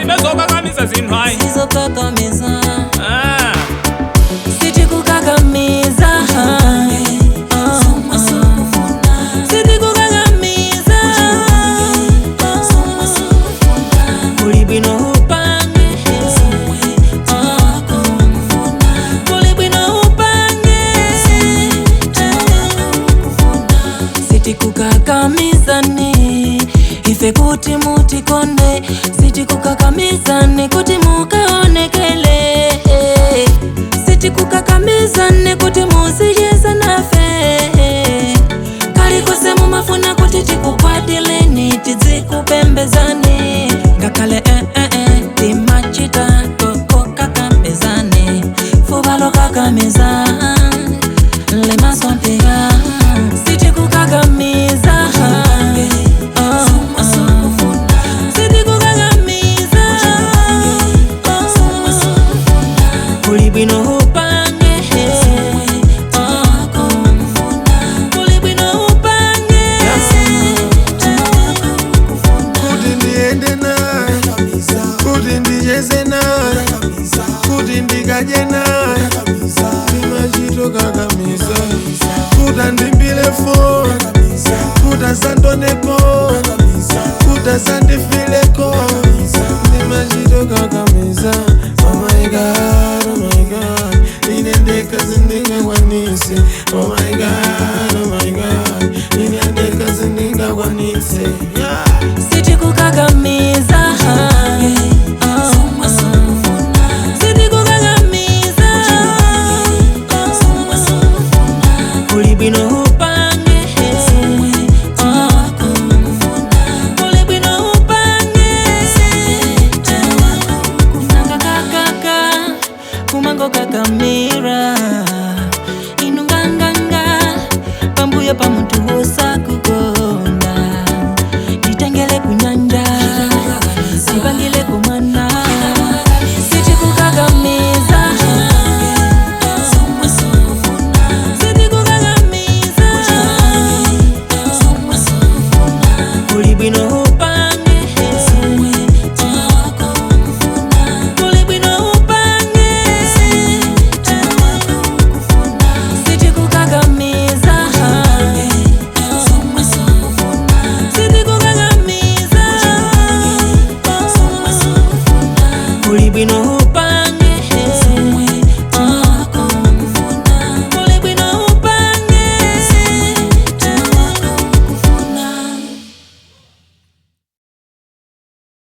Mezo kakamiza zinwai Sizo kakamiza Siti kukakamiza Siti kukakamiza Kulibino upange Kulibino upange Siti kukakamizani Ife kuti mutikonde Siti kukakamizani kuti mukaonekele Siti kukakamizani kuti musijeza nafe Kali kose mumafuna kuti tikukwadileni Tizikupembezani Ngakale timachita toko kakamizani Fubalo kakamiza Lema sontega Siti kukakamiza Kulibino upange Kulibino upange Kuti ndiende naye Kuti ndijeze naye Kuti ndikaje naye Timachito kakamiza Kuta ndimbile phone Kuta sandoneko Kuta sandifileko Timachito kakamiza Oh my God, oh my God Ninendeka zindinga wanise Oh my God, oh my God Ninendeka zindinga wanise Siti kukakamiza Siti kukakamiza Kulibino upange Kulibino upange Nakakakaka Kumango kakamira Inunganganga Pambuyo pamuntu hosa kuko